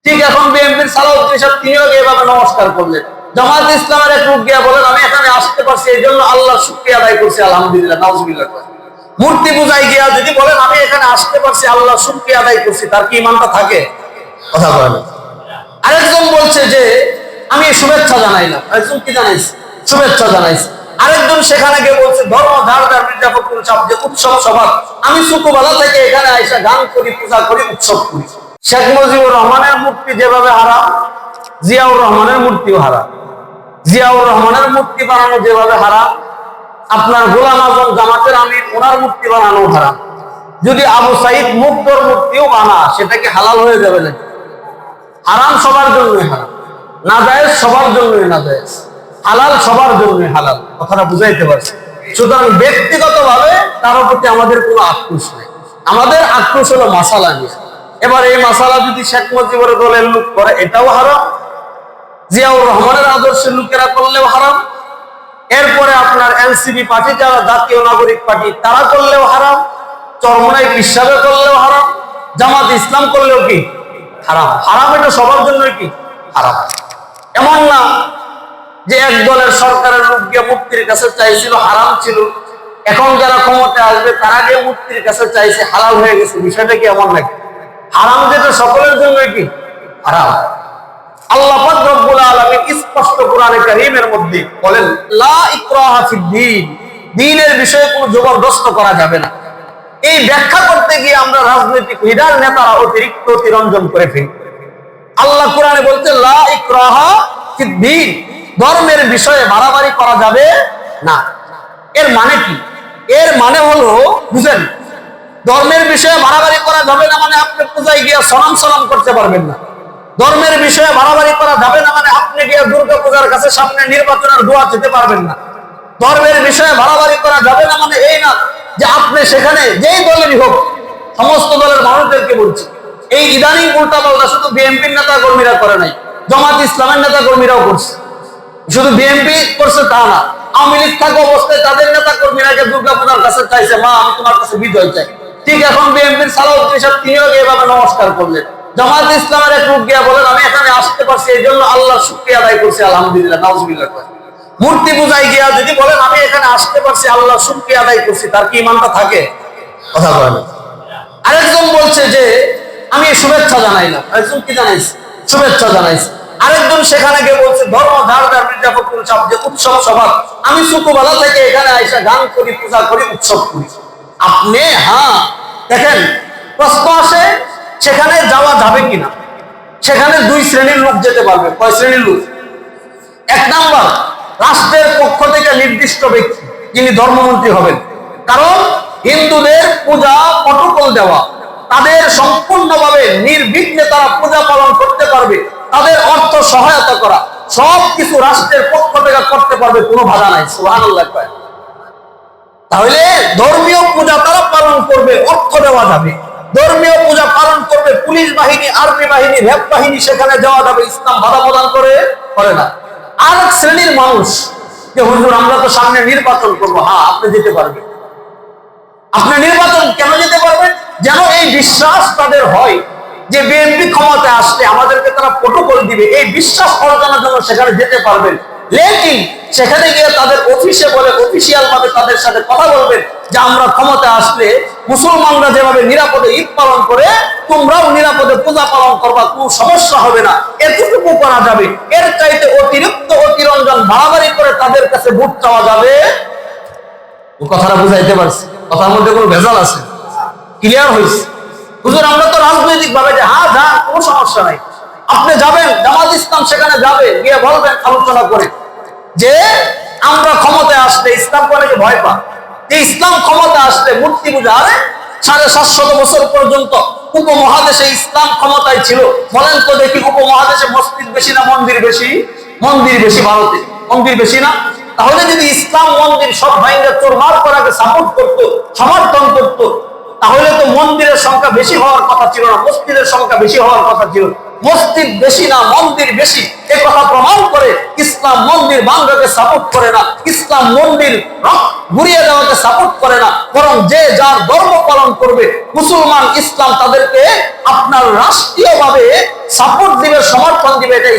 ঠিক এখন বিএনপির সালাউদ্দিন সাহেব তিনিও এভাবে নমস্কার করলেন। জামাত ইসলামের এক লোক গিয়া বলেন আমি এখানে আসতে পারছি এই জন্য আল্লাহর শুকরিয়া আদায় করছি, আলহামদুলিল্লাহ, নাউজুবিল্লাহ। মূর্তি পূজায় গিয়া যদি বলেন আমি এখানে আসতে পারছি আল্লাহর শুকরিয়া আদায় করছি, তার কি ইমানটা থাকে? কথা বলেন। আরেকজন বলছে যে আমি শুভেচ্ছা জানাইলাম, আরেকজন কি জানাইছে? শুভেচ্ছা জানাইছে। আরেকজন সেখানে গিয়ে বলছে ধর্ম ধার মির্জা ফখরুল সাহেব যে উৎসব সভা, আমি ছোটবেলা থেকে এখানে আইসা গান করি, পূজা করি, উৎসব করি। শেখ মুজিবুর রহমানের মূর্তি যেভাবে হারাম, জিয়াউর রহমানের মূর্তিও হারাম। জিয়াউর রহমানের মূর্তি বানানো যেভাবে হারাম, আপনার গোলাম আজম জামাতের আমির ওনার মূর্তি বানানো হারাম। যদি আবু সাইদ মুগ্ধর মূর্তিও বানা, সেটা কি হালাল হয়ে যাবে নাকি? হারাম সবার জন্যই হারাম, নাজায়েজ সবার জন্যই নাজায়েজ, হালাল সবার জন্যই হালাল। কথাটা বুঝাইতে পারছি? সুতরাং ব্যক্তিগতভাবে কারোর প্রতি আমাদের কোনো আক্রোশ নেই, আমাদের আক্রোশ হলো মাসালা নিয়ে। এবার এই মাসালা যদি শেখ মুজিবুর দলের লোক করে এটাও হারাম, জিয়াউর রহমানের আদর্শের লোকেরা করলেও হারাম, এরপরে আপনার এনসিপি পার্টি যারা জাতীয় নাগরিক পার্টি তারা করলেও হারাম, চরমনাই হিসাবে করলেও হারাম, জামাত ইসলাম করলেও কি হারাম। হারাম এটা সবার জন্য কি হারাম। এমন না যে এক দলের সরকারের লোক গিয়ে মুক্তির কাছে চাইছিল, হারাম ছিল, এখন যারা ক্ষমতায় আসবে তারা গিয়ে মুক্তির কাছে চাইছে, হালাল হয়ে গেছে। বিষয়টা কি এমন নাকি? হারাম যেটা সকলের জন্য কি হারাম। আল্লাহ পাক রব্বুল আলামিন স্পষ্ট কোরআনে কারীমের মধ্যে বলেন লা ইকরাহা ফিদ্দীন, দ্বীনের বিষয়ে কোনো জবরদস্ত করা যাবে না। এই ব্যাখ্যা করতে গিয়ে আমরা রাজনৈতিক লিডার নেতারা অতিরিক্ত অতিরঞ্জন করে ফেলি। আল্লাহ কোরআনে বলতে লা ইকরাহা ফিদ্দীন, ধর্মের বিষয়ে বাড়াবাড়ি করা যাবে না। এর মানে কি? এর মানে হলো বুঝেন, ধর্মের বিষয়ে বাড়াবাড়ি করা যাবে না মানে আপনি পূজায় গিয়ে সলাম সলাম করতে পারবেন না। ধর্মের বিষয়ে বাড়াবাড়ি করা যাবে না মানে আপনি গিয়ে দুর্গা পূজার কাছে সামনে নির্বাচনের দোয়া দিতে পারবেন না। ধর্মের বিষয়ে বাড়াবাড়ি করা যাবে না মানে এই না যে আপনি সেখানে যেই দলেরই হোক, সমস্ত দলের মানুষদেরকে বলছি, এই ইদানিং উল্টা পাল্টা শুধু বিএনপির নেতা কর্মীরা করে নাই, জামাত ইসলামের নেতা কর্মীরাও করছে। শুধু বিএনপি করছে তা না, আওয়ামী লীগ থাকা অবস্থায় তাদের নেতা কর্মীরাকে দুর্গা পূজার কাছে চাইছে, মা আমি তোমার কাছে বিজয় চাই। ঠিক এখন বিএনপির সালাউদ্দিন সাহেব তিনিও এভাবে নমস্কার করলেন। জামাত ইসলামের এক লোক গিয়া বলেন আমি এখানে আসতে পারছি এই জন্য আল্লাহর শুকরিয়া আদায় করছি, আলহামদুলিল্লাহ, নাউজুবিল্লাহ। মূর্তি পূজায় গিয়া যদি বলেন আমি এখানে আসতে পারছি আল্লাহর শুকরিয়া আদায় করছি, তার কি ইমানটা থাকে? কথা বলেন। আরেকজন বলছে যে আমি শুভেচ্ছা জানাইলাম, আরেকজন কি জানাইছে? শুভেচ্ছা জানাইছে। আরেকজন সেখানে গিয়ে বলছে ধর্ম ধার মির্জা ফখরুল সাহেব যে উৎসব সভা, আমি ছোটবেলা থেকে এখানে আইসা গান করি, পূজা করি, উৎসব করি। আপনি দেখেন প্রশ্ন আসে সেখানে যাওয়া যাবে কিনা। সেখানে দুই শ্রেণীর লোক যেতে পারবে। কয় শ্রেণীর লোক? এক নাম্বার, রাষ্ট্রের পক্ষ থেকে নির্দিষ্ট ব্যক্তি যিনি ধর্মমন্ত্রী হবেন, কারণ হিন্দুদের পূজা প্রটোকল দেওয়া, তাদের সম্পূর্ণভাবে নির্বিঘ্নে তারা পূজা পালন করতে পারবে, তাদের অর্থ সহায়তা করা, সবকিছু রাষ্ট্রের পক্ষ থেকে করতে পারবে, কোনো বাধা নাই। সুবহানাল্লাহ। তাহলে ধর্মীয় পূজা তারা পালন করবে, অর্থ দেওয়া যাবে। ধর্মীয় পূজা পালন করবে, পুলিশ বাহিনী, আর্মি বাহিনী, র্যাব বাহিনী সেখানে যাওয়া যাবে, ইসলাম বাধা প্রদান করে না। আর এক শ্রেণীর মানুষ যে হুজুর আমরা তো সামনে নির্বাচন করবো, আপনি যেতে পারবেন। আপনি নির্বাচন কেন যেতে পারবেন? যেন এই বিশ্বাস তাদের হয় যে বিএনপি ক্ষমতায় আসলে আমাদেরকে তারা প্রটোকল দিবে, এই বিশ্বাস অর্জনের জন্য সেখানে যেতে পারবেন। লেকিন সেখানে গিয়ে তাদের অফিসে বলে অফিসিয়াল ভাবে তাদের সাথে কথা বলবেন যে আমরা ক্ষমতায় আসলে মুসলমানরা যেভাবে নিরাপদে ঈদ পালন করে তোমরাও নিরাপদে পূজা পালন করবা, কোনো সমস্যা হবে না, এতটুকু করা যাবে। এর চাইতে অতিরিক্ত অতিরঞ্জন বাড়াবাড়ি করে তাদের কাছে ভোট চাওয়া যাবে। কথাটা বুঝাইতে পারছি? কথার মধ্যে কোনো ভেজাল আছে? ক্লিয়ার হয়েছে? হুজুর আমরা তো রাজনৈতিক ভাবে যে যান, কোনো সমস্যা নাই, আপনি যাবেন, জামাত ইসলাম সেখানে যাবে, গিয়ে বলবেন আলোচনা করে যে আমরা ক্ষমতায় আসলে ইসলাম অনেকে ভয় পা যে ইসলাম ক্ষমতা আসলে মূর্তি পূজা, আরে 750 বছর পর্যন্ত উপমহাদেশে ইসলাম ক্ষমতায় ছিল। বলেন তো দেখি উপমহাদেশে মসজিদ বেশি না মন্দির বেশি? মন্দির বেশি। ভারতে মন্দির বেশি না? তাহলে যদি ইসলাম মন্দির সব ভাইরা চোরমার করাকে সাপোর্ট করতো, সমর্থন করতো, তাহলে তো মন্দিরের সংখ্যা বেশি হওয়ার কথা ছিল না, মসজিদের সংখ্যা বেশি হওয়ার কথা ছিল। মসজিদ বেশি না মন্দির বেশি, এ কথা প্রমাণ করে ইসলাম মন্দির ভাঙ্গাকে সাপোর্ট করে না, ইসলাম মন্দির ঘুরিয়ে দেওয়াকে সাপোর্ট করে না, বরং যে যার ধর্ম পালন করবে মুসলমান ইসলাম তাদেরকে আপনার রাষ্ট্রীয়ভাবে সাপোর্ট দিবে, সমর্থন দিবে, এটাই